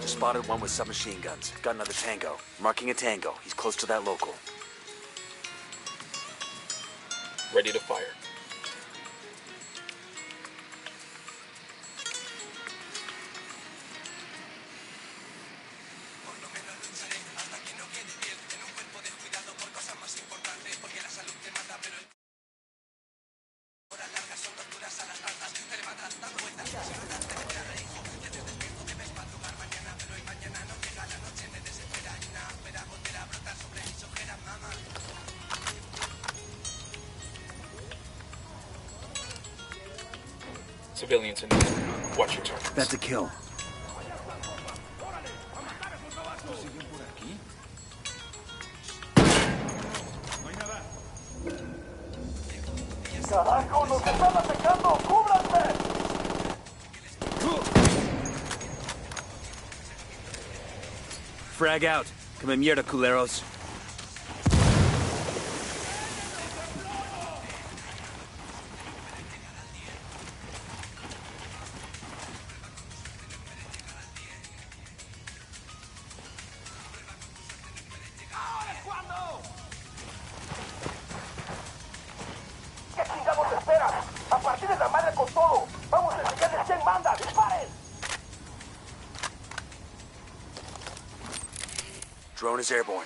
Spotted one with submachine guns. Got another tango. Marking a tango. He's close to that local. Ready to fire. Civilians in there. Watch your targets. That's a kill. ¡Carajo, nos están atacando! ¡Cúbranme! Frag out. Come mierda, culeros. Drone is airborne.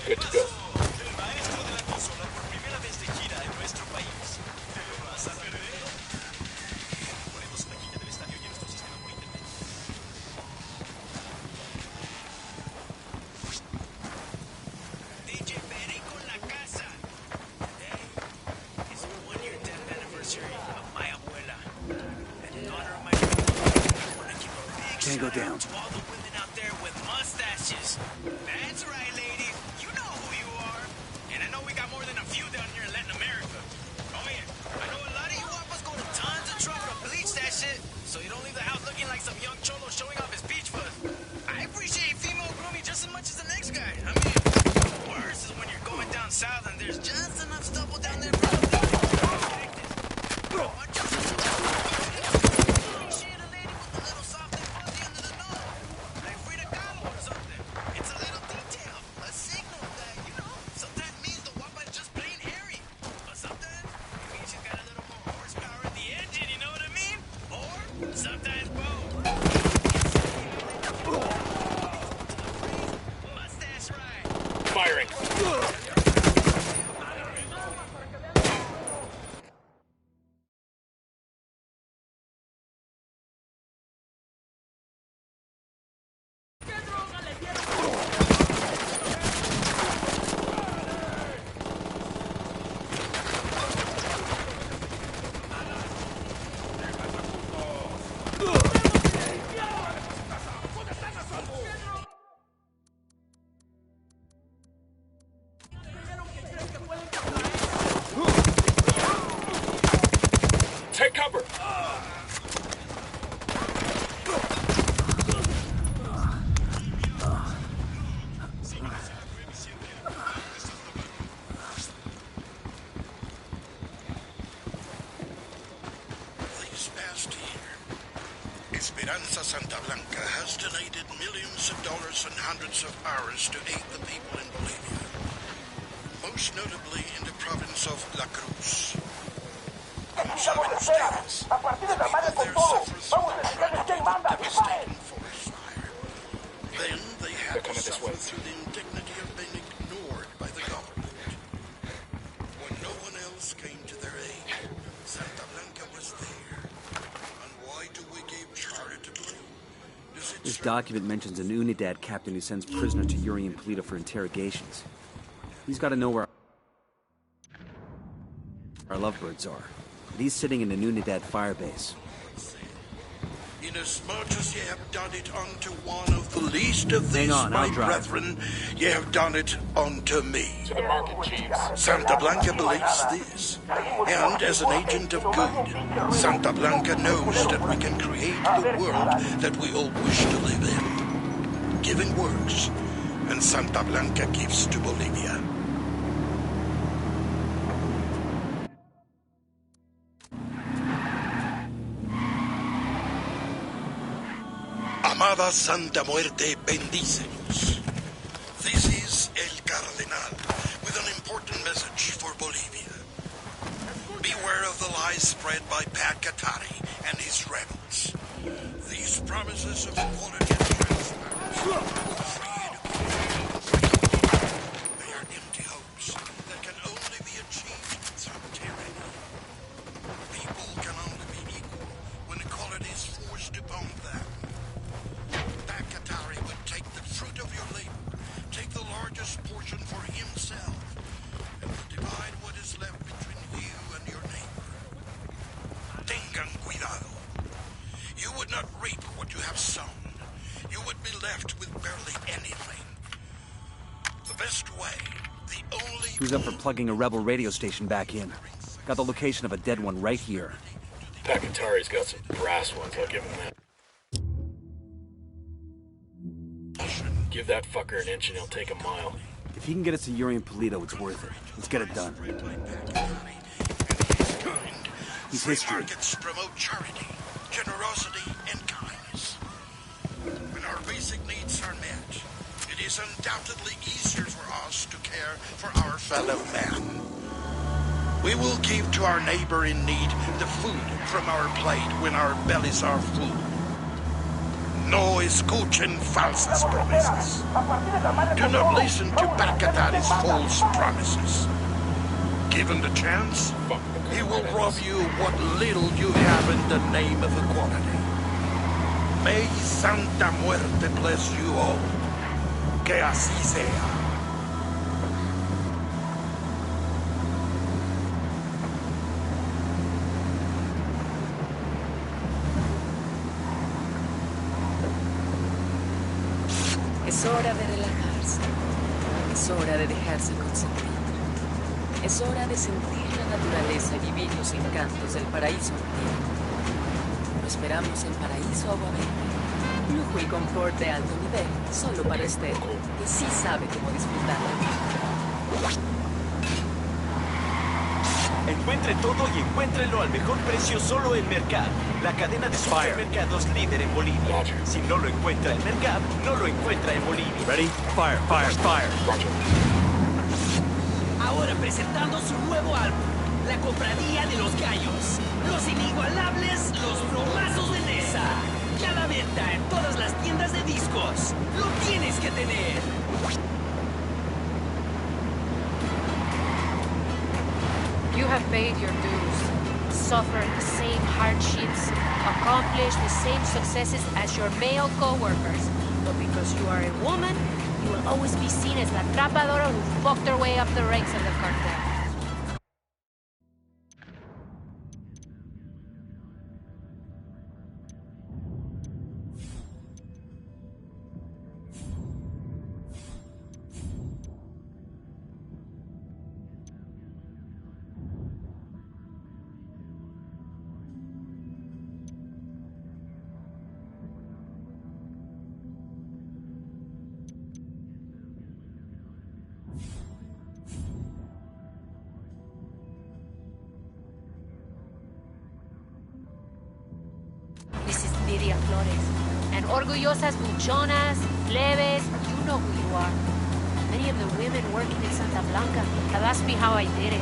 Good to go. Tango down. To all the women out there with mustaches. That's right, ladies. You know who you are. And I know we got more than a few down here in Latin America. Oh yeah, I know a lot of you wapas go to tons of trouble to bleach that shit, so you don't leave the house looking like some young cholo showing off his beach fuzz. I appreciate female grooming just as much as the next guy. I mean, the worst is when you're going down south and there's just enough stubble down there for you. Firing. Take cover! This past year, Esperanza Santa Blanca has donated millions of dollars and hundreds of hours to aid the people in Bolivia, most notably in the province of La Cruz. A partir de la madre con todo. Vamos a explicarles quién manda. ¡Disparen! Then they had to coming this suffer way. through the indignity of being ignored by the government. When no one else came to their aid, Santa Blanca was there. And why do we give charitably? This document mentions an Unidad captain who sends prisoners to Uri and Polito for interrogations. He's got to know where our lovebirds are. But he's sitting in an Unidad firebase. Inasmuch as ye have done it unto one of the least of these on, my I'll drive. brethren, ye have done it unto me. To the market, Chiefs. Santa Blanca believes this, and as an agent of good, Santa Blanca knows that we can create the world that we all wish to live in. Giving works, and Santa Blanca gives to Bolivia. Amada Santa Muerte, bendícenos. This is El Cardenal with an important message for Bolivia. Beware of the lies spread by Pat Katari and his rebels. These promises of equality and transparency, free education, they are empty hopes that can only be achieved through tyranny. People can only be equal when equality is forced upon them. Katari would take the fruit of your labor, take the largest portion for himself, and would divide what is left between you and your neighbor. Tengan cuidado. You would not reap what you have sown. You would be left with barely anything. The best way, the only... Who's up for plugging a rebel radio station back in? Got the location of a dead one right here. Pakatari's got some brass ones, I'll give him that. Give that fucker an inch and he'll take a mile. If he can get us to Yuri and Polito, it's worth it. Let's get it done. He's history. Markets promote charity, generosity, and kindness. When our basic needs are met, it is undoubtedly easier for us to care for our fellow man. We will give to our neighbor in need the food from our plate when our bellies are full. No escuchen falsas promises. Do not listen to Pakatari's false promises. Given the chance, he will rob you what little you have in the name of equality. May Santa Muerte bless you all. Que así sea. Es hora de relajarse. Es hora de dejarse consentir. Es hora de sentir la naturaleza y vivir los encantos del paraíso antiguo. Lo esperamos en Paraíso Agua Verde. Lujo y confort de alto nivel, solo para usted, que sí sabe cómo disfrutarlo. Encuentre todo y encuéntrelo al mejor precio solo en Mercado, la cadena de supermercados líder en Bolivia. Si no lo encuentra en Mercado, no lo encuentra en Bolivia. Ready? Fire, fire, fire. Ahora presentando su nuevo álbum, La Cofradía de los Gallos. Los inigualables, los plomazos de Nesa. Ya a la venta en todas las tiendas de discos. Lo tienes que tener. You have paid your dues, suffered the same hardships, accomplished the same successes as your male co-workers. But because you are a woman, you will always be seen as la atrapadora who fucked her way up the ranks of the cartel. And orgullosas buchonas, plebes, you know who you are. Many of the women working in Santa Blanca have asked me how I did it.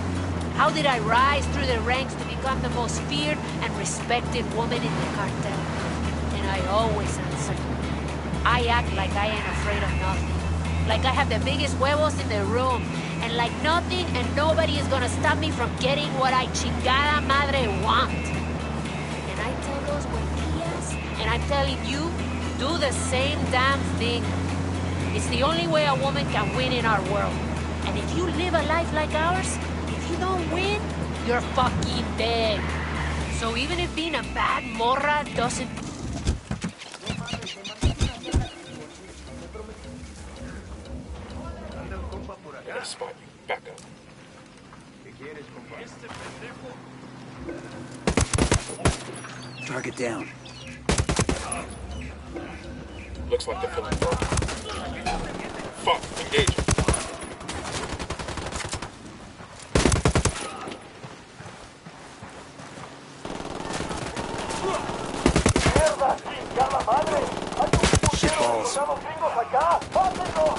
How did I rise through the ranks to become the most feared and respected woman in the cartel? And I always answer. I act like I ain't afraid of nothing. Like I have the biggest huevos in the room. And like nothing and nobody is gonna stop me from getting what I chingada madre want. And I tell those huevillas, and I'm telling you, do the same damn thing. It's the only way a woman can win in our world. And if you live a life like ours, if you don't win, you're fucking dead. So even if being a bad morra doesn't... Target down. Looks like they're filling for. Fuck, engage. ¡Mierda! ¡Chingada madre! ¡Hay un putero de soldados gringos acá! ¡Pásenlo!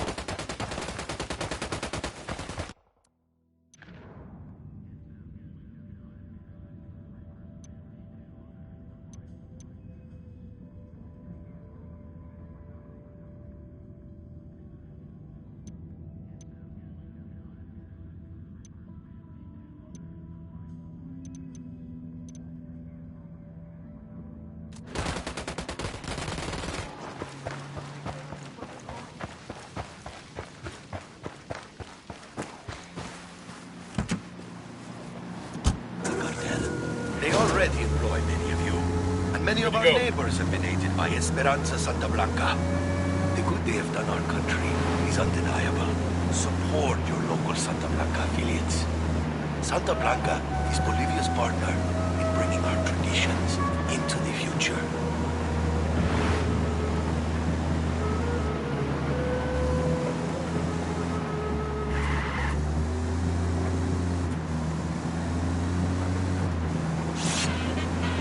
They already employ many of you, and many of our neighbors have been aided by Esperanza Santa Blanca. The good they have done our country is undeniable. Support your local Santa Blanca affiliates. Santa Blanca is Bolivia's partner in bringing our traditions into the future.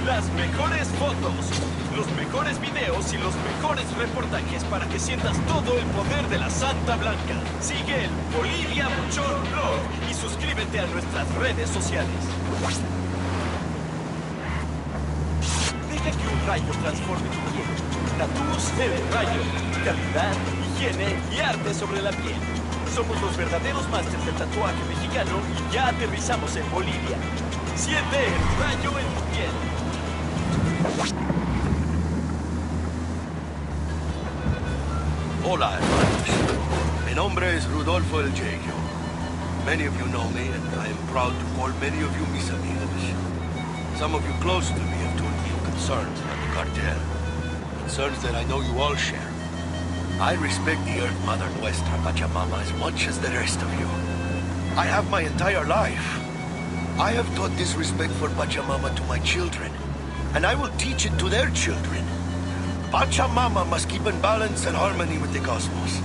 Las mejores fotos, los mejores videos y los mejores reportajes para que sientas todo el poder de la Santa Blanca. Sigue el Bolivia Buchón Blog y suscríbete a nuestras redes sociales. Deja que un rayo transforme tu piel. Tatús en el rayo. Calidad, higiene y arte sobre la piel. Somos los verdaderos másters del tatuaje mexicano y ya aterrizamos en Bolivia. Siente el rayo en tu piel. Hola, hermanos. Mi nombre es Rodolfo el Jejo. Many of you know me, and I am proud to call many of you mis amigos. Some of you close to me have told me your concerns about the cartel. Concerns that I know you all share. I respect the Earth Mother Nuestra Pachamama as much as the rest of you. I have my entire life. I have taught this respect for Pachamama to my children, and I will teach it to their children. Pachamama must keep in balance and harmony with the cosmos.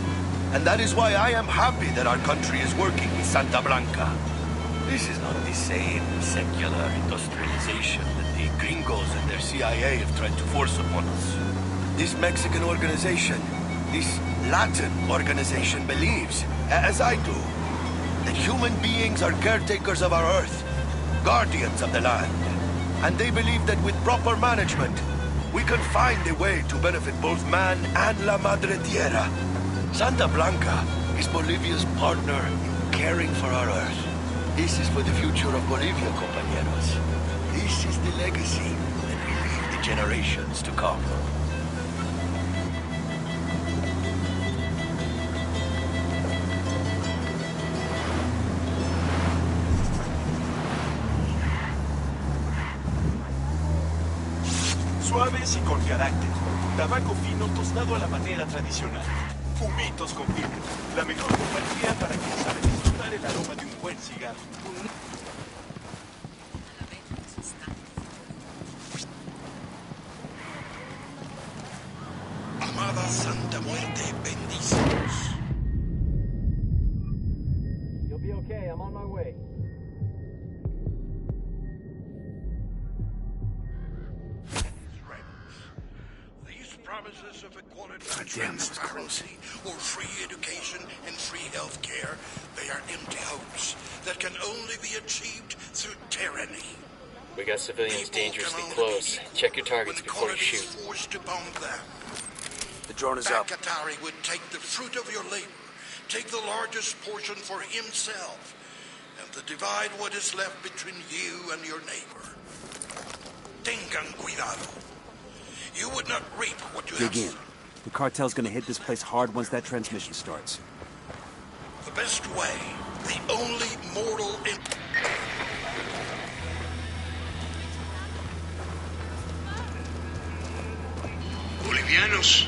And that is why I am happy that our country is working with Santa Blanca. This is not the same secular industrialization that the gringos and their CIA have tried to force upon us. This Mexican organization, this Latin organization believes, as I do, that human beings are caretakers of our earth, guardians of the land. And they believe that with proper management, we can find a way to benefit both man and La Madre Tierra. Santa Blanca is Bolivia's partner in caring for our earth. This is for the future of Bolivia, compañeros. This is the legacy that we leave the generations to come. Suaves y con carácter. Tabaco fino tostado a la manera tradicional. Fumitos con fibra. La mejor compañía para quien sabe disfrutar el aroma de un buen cigarro. Amada Santa Muerte, bendícenos. You'll be okay, I'm on my way. Promises of equality, Damn, that was close. or free education and free health care, they are empty hopes that can only be achieved through tyranny. We got civilians People dangerously can only close. be equal Check your targets when before you equality is shoot. forced upon them. The drone is up. Bakatari would take the fruit of your labor, take the largest portion for himself, and to divide what is left between you and your neighbor. Tengan cuidado. You would not reap what you have Dig in. sown. The cartel's gonna hit this place hard once that transmission starts. The best way, the only mortal in... Bolivianos,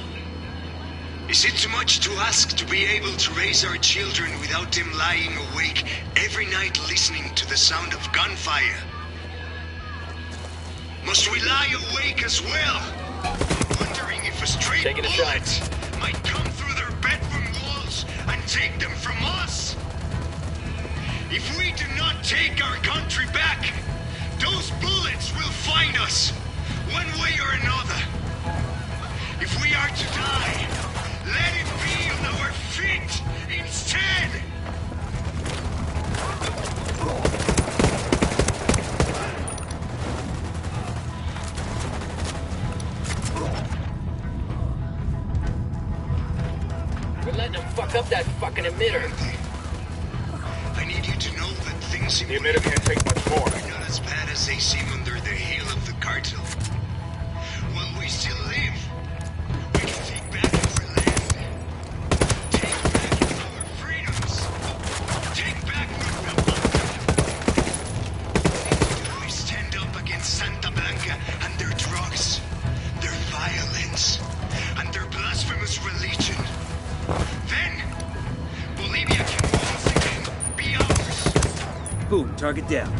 is it too much to ask to be able to raise our children without them lying awake every night listening to the sound of gunfire? Must we lie lie awake as well, wondering if a stray bullet might come through their bedroom walls and take them from us. If we do not take our country back, those bullets will find us, one way or another. If we are to die, let it be on our feet instead! We're letting them fuck up that fucking emitter. I need you to know that things in The emitter can't take much more. are not as bad as they seem under the heel of the cartel. While we still live, we can take back our land. Take back our freedoms. Take back Santa Blanca. What we need to do is stand up against Santa Blanca and their drugs, their violence, and their blasphemous religion. Then, Bolivia can once again be ours. Boom, target down.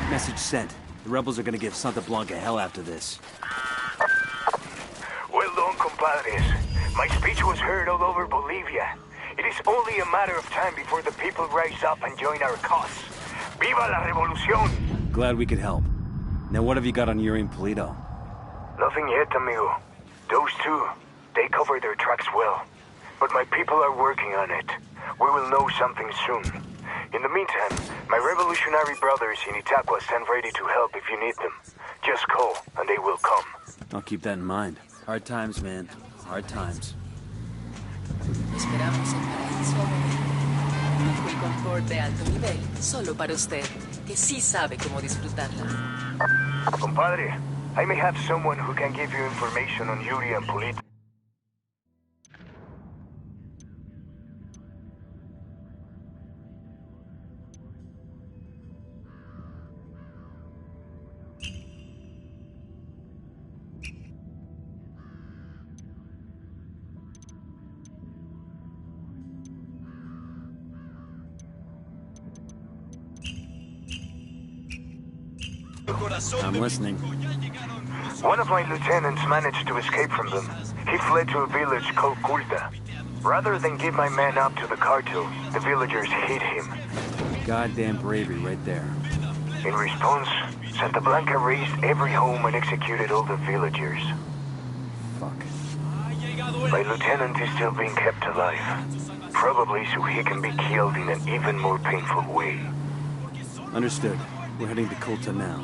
Message sent. The rebels are gonna give Santa Blanca hell after this. Well done, compadres. My speech was heard all over Bolivia. It is only a matter of time before the people rise up and join our cause. Viva la revolución! Glad we could help. Now what have you got on Yuri and Polito? Nothing yet, amigo. Those two, they cover their tracks well. But my people are working on it. We will know something soon. In the meantime, my revolutionary brothers in Itaqua stand ready to help if you need them. Just call, and they will come. I'll keep that in mind. Hard times, man. Hard times. Esperamos el paraíso. Un confort de alto nivel, solo para usted, que sí sabe cómo disfrutarla. Compadre, I may have someone who can give you information on Yuri and Polito. I'm listening. One of my lieutenants managed to escape from them. He fled to a village called Culta. Rather than give my man up to the cartel, the villagers hid him. Goddamn bravery right there. In response, Santa Blanca razed every home and executed all the villagers. Fuck. My lieutenant is still being kept alive. Probably so he can be killed in an even more painful way. Understood. We're heading to Culta now.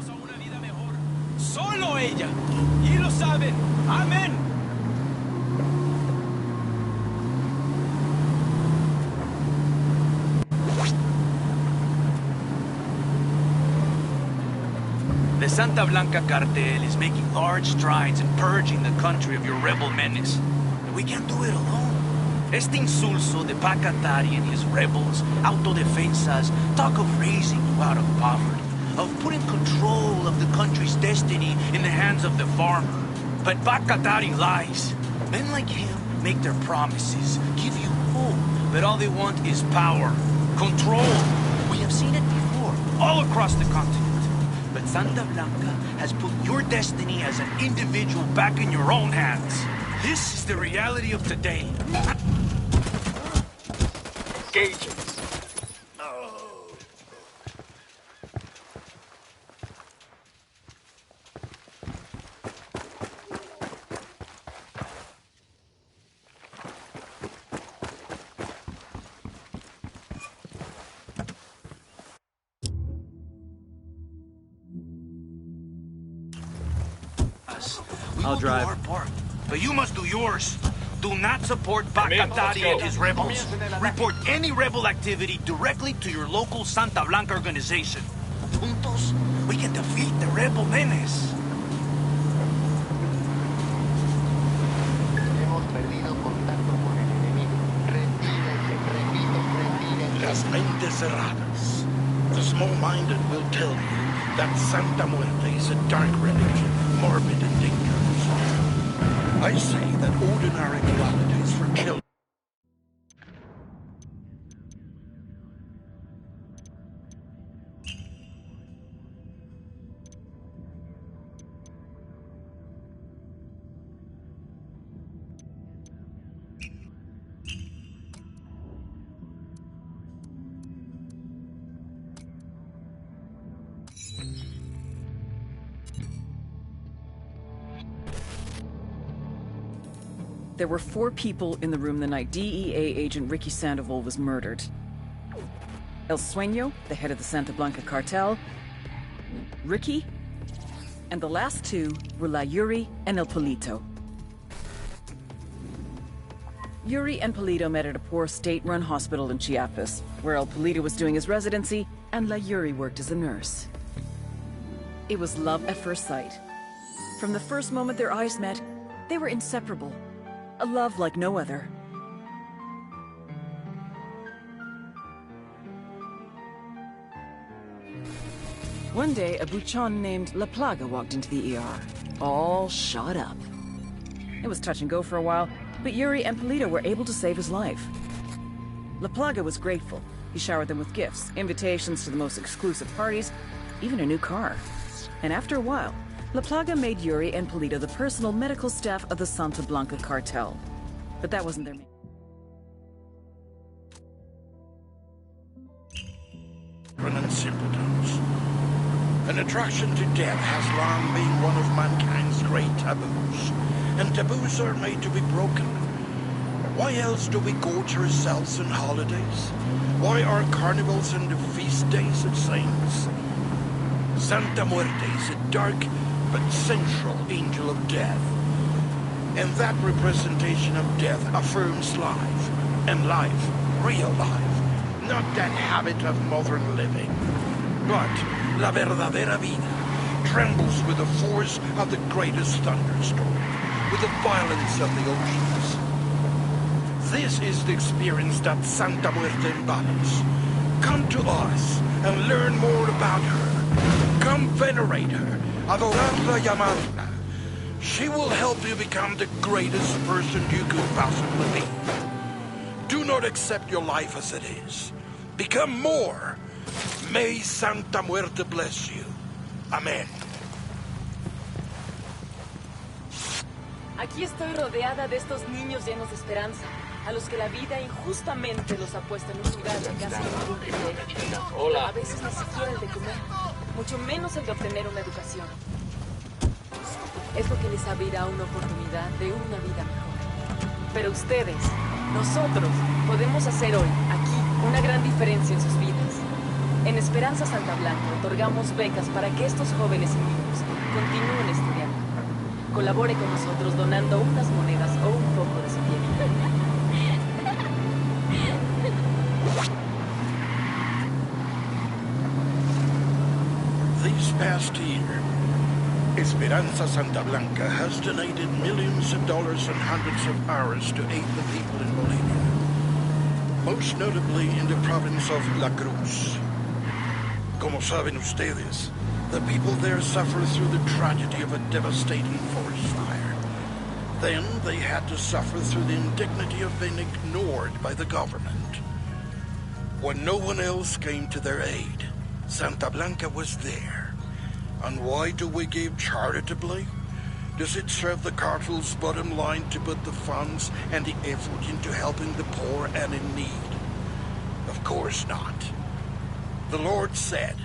Solo ella. Y lo saben. Amén. The Santa Blanca cartel is making large strides in purging the country of your rebel menace. But we can't do it alone. Este insulso de Pacatari and his rebels, autodefensas, talk of raising you out of poverty, of putting control of the country's destiny in the hands of the farmer. But Pacatari lies. Men like him make their promises, give you hope, but all they want is power, control. We have seen it before, all across the continent. But Santa Blanca has put your destiny as an individual back in your own hands. This is the reality of today. Engage. I'll drive. Our part, but you must do yours. Do not support Pacatari and his rebels. Report any rebel activity directly to your local Santa Blanca organization. Juntos, we can defeat the rebel menace. cerradas. The small-minded will tell you that Santa Muerte is a dark religion, morbid and dangerous. I say that ordinary morality is for children. There were 4 people in the room the night DEA agent Ricky Sandoval was murdered. El Sueño, the head of the Santa Blanca cartel, Ricky, and the last 2 were La Yuri and El Polito. Yuri and Polito met at a poor state-run hospital in Chiapas, where El Polito was doing his residency and La Yuri worked as a nurse. It was love at first sight. From the first moment their eyes met, they were inseparable. A love like no other. One day, a buchon named La Plaga walked into the ER, all shot up. It was touch and go for a while, but Yuri and Polito were able to save his life. La Plaga was grateful. He showered them with gifts, invitations to the most exclusive parties, even a new car. And after a while, La Plaga made Yuri and Polito the personal medical staff of the Santa Blanca cartel. But that wasn't their main... And simpletons. An attraction to death has long been one of mankind's great taboos. And taboos are made to be broken. Why else do we gorge ourselves on holidays? Why are carnivals and the feast days of saints? Santa Muerte is a dark but central angel of death. And that representation of death affirms life. And life, real life. Not that habit of modern living. But la verdadera vida trembles with the force of the greatest thunderstorm, with the violence of the oceans. This is the experience that Santa Muerte embodies. Come to us and learn more about her. Come venerate her, adorarla y amarla. She will help you become the greatest person you could possibly be. Do not accept your life as it is. Become more. May Santa Muerte bless you. Amén. Aquí estoy rodeada de estos niños llenos de esperanza, a los que la vida injustamente los ha puesto en un lugar de casi ningún privilegio. A veces ni siquiera el de comer, mucho menos el de obtener una educación. Es lo que les abrirá una oportunidad de una vida mejor. Pero ustedes, nosotros, podemos hacer hoy, aquí, una gran diferencia en sus vidas. En Esperanza Santa Blanca otorgamos becas para que estos jóvenes y niños continúen estudiando. Colabore con nosotros donando unas monedas o un poco de su tiempo. This past year, Esperanza Santa Blanca has donated millions of dollars and hundreds of hours to aid the people in Bolivia. Most notably in the province of La Cruz. Como saben ustedes, the people there suffer through the tragedy of a devastating forest fire. Then they had to suffer through the indignity of being ignored by the government. When no one else came to their aid, Santa Blanca was there. And why do we give charitably? Does it serve the cartel's bottom line to put the funds and the effort into helping the poor and in need? Of course not. The Lord said,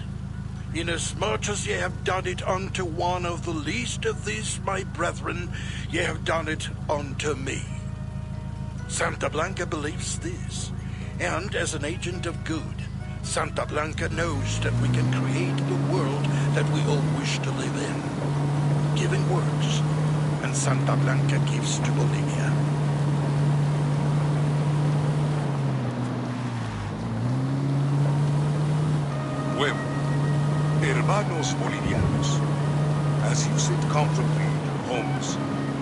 "Inasmuch as ye have done it unto one of the least of these my brethren, ye have done it unto me." Santa Blanca believes this, and as an agent of good, Santa Blanca knows that we can create the world that we all wish to live in. Giving works, and Santa Blanca gives to Bolivia. Pueblo, hermanos bolivianos, as you sit comfortably in your homes,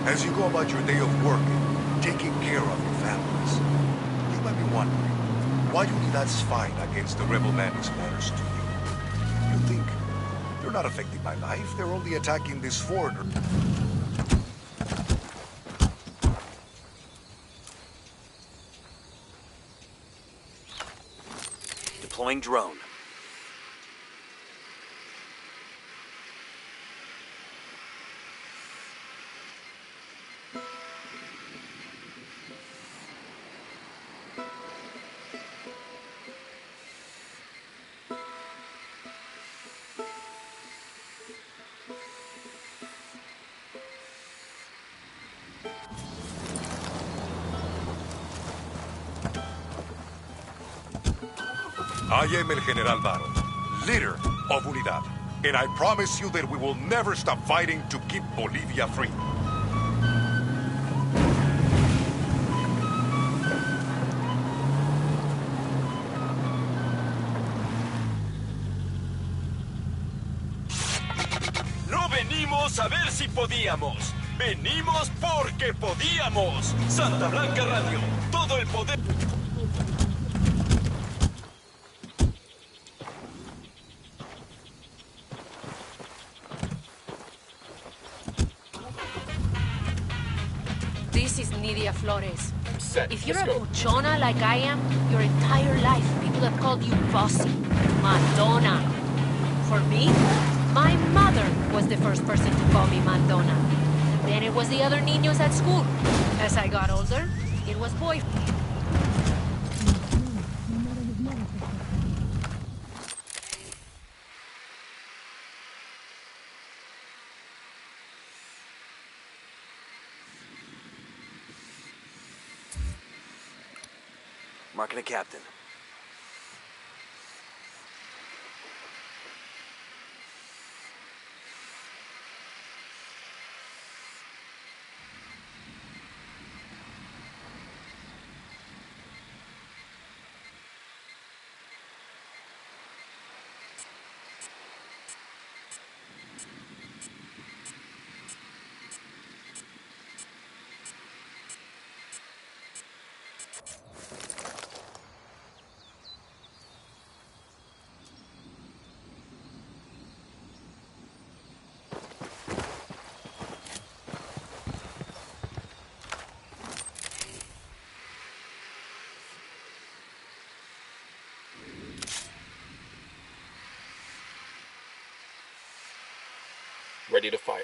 as you go about your day of work and taking care of your families, you might be wondering, why unidades fight against the rebel madness matters to you. You think they're not affecting my life, they're only attacking this fort. Deploying drone. I am El General Baro, leader of Unidad, and I promise you that we will never stop fighting to keep Bolivia free. No venimos a ver si podíamos. Venimos porque podíamos. Santa Blanca Radio, todo el poder. This is Nidia Flores. I'm set. If you're Let's a go. buchona like I am, your entire life people have called you bossy, Madonna. For me, my mother was the first person to call me Madonna. Then it was the other niños at school. As I got older, it was boy. Marking a captain. Ready to fire.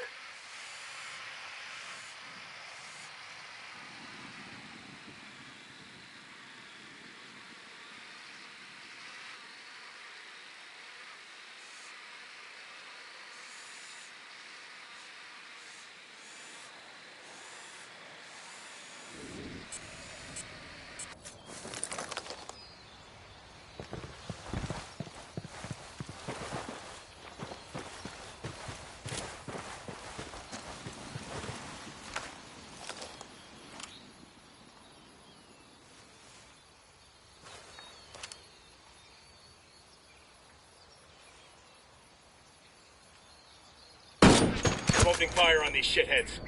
I'm opening fire on these shitheads.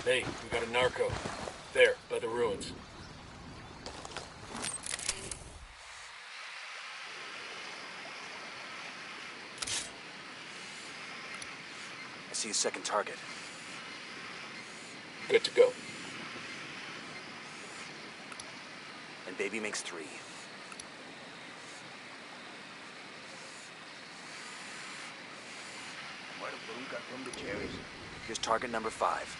Hey, we got a narco. There, by the ruins. I see a second target. Good to go. And baby makes 3. Here's target number 5.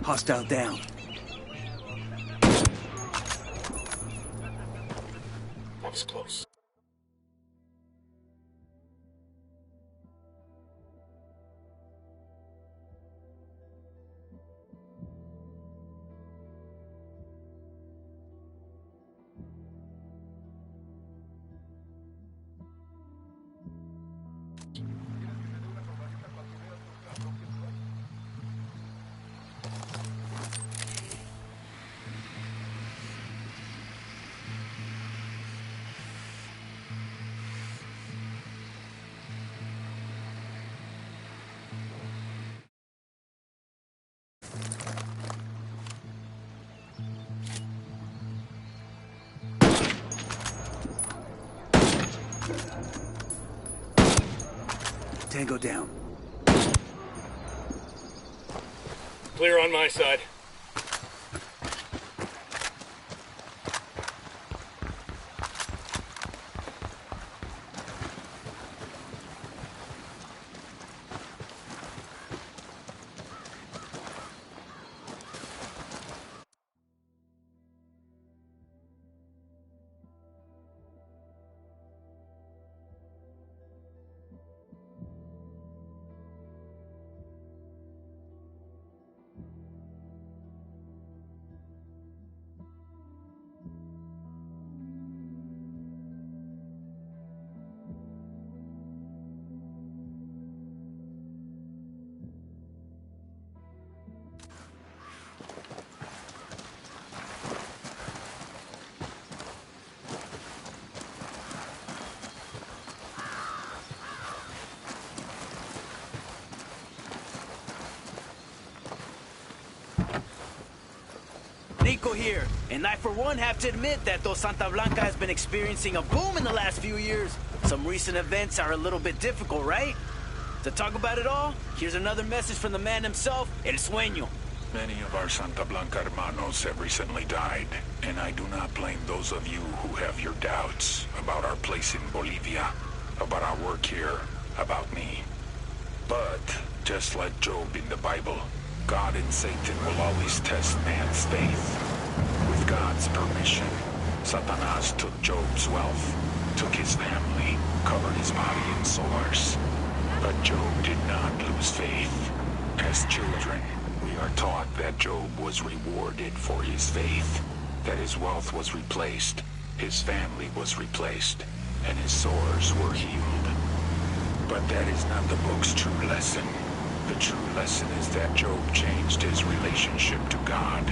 Hostile down. That was close. Tango down. Clear on my side. Nico here, and I for one have to admit that though Santa Blanca has been experiencing a boom in the last few years, some recent events are a little bit difficult, right? To talk about it all, here's another message from the man himself, El Sueño. Many of our Santa Blanca hermanos have recently died, and I do not blame those of you who have your doubts about our place in Bolivia, about our work here, about me. But, just like Job in the Bible, God and Satan will always test man's faith. With God's permission, Satanas took Job's wealth, took his family, covered his body in sores. But Job did not lose faith. As children, we are taught that Job was rewarded for his faith, that his wealth was replaced, his family was replaced, and his sores were healed. But that is not the book's true lesson. The true lesson is that Job changed his relationship to God,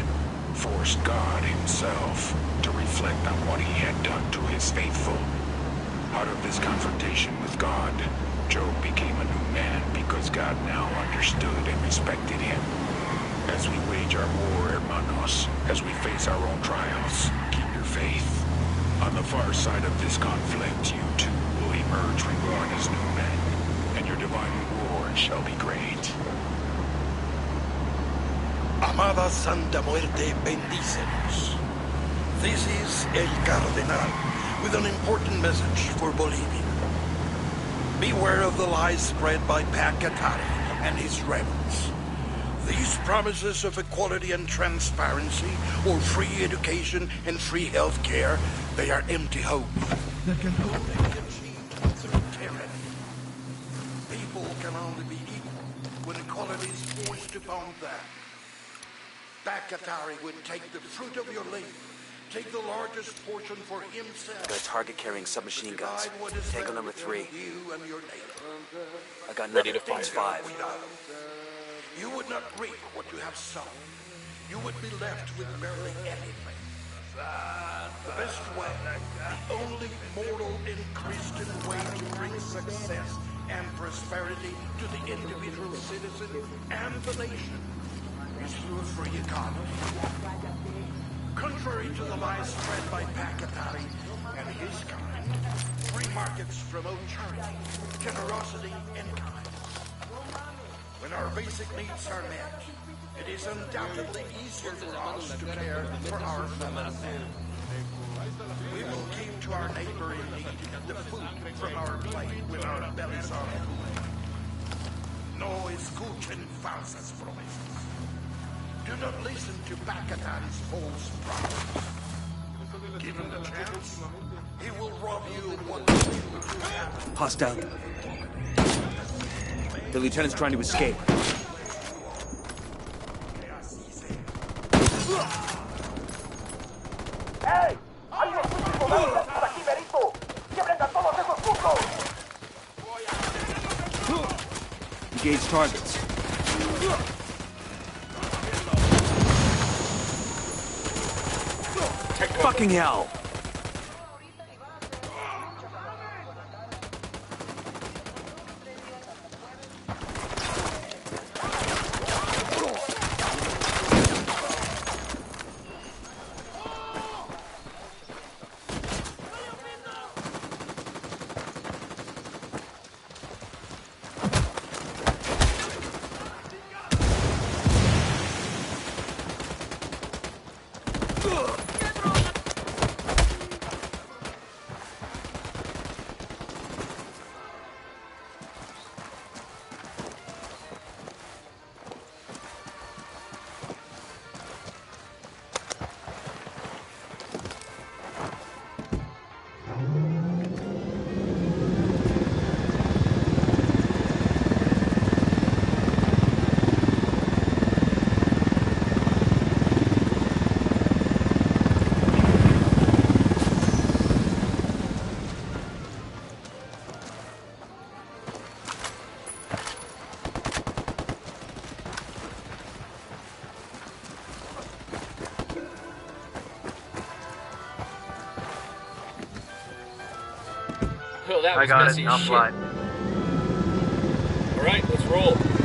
forced God himself to reflect on what he had done to his faithful. Out of this confrontation with God, Job became a new man because God now understood and respected him. As we wage our war, hermanos, as we face our own trials, keep your faith. On the far side of this conflict, you too will emerge reborn as new men, and your divine reward shall be great. Amada Santa Muerte, bendícenos. This is El Cardenal with an important message for Bolivia. Beware of the lies spread by Pacatari and his rebels. These promises of equality and transparency, or free education and free health care, they are empty hopes that can only be achieved through tyranny. People can only be equal when equality is forced upon them. Pacatari would take the fruit of your labor, take the largest portion for himself. Got a target carrying submachine guns. Tango number 3. You and your neighbor. I got nothing. It's 5. You would not reap what you have sown. You would be left with barely anything. The best way, the only moral and Christian way to bring success and prosperity to the individual citizen and the nation is through a free economy. Contrary to the lies spread by Pacatari and his kind, free markets promote charity, generosity, and kindness. When our basic needs are met, it is undoubtedly easier for us to care for our fellow man. We will give to our neighbor in need the food from our plate when our bellies are full. No escuchen falsas promesas. Do not listen to Bakatan's false promises. Give him the chance, he will rob you one day. Hostile. The lieutenant's trying to escape. ¡Hey! ¡Hay unos putos volantes por aquí, Berito! ¡Quiebren a todos esos putos! Engage targets. Fucking hell! Oh, that was I got messy it. as I'm shit. flying. Alright, let's roll.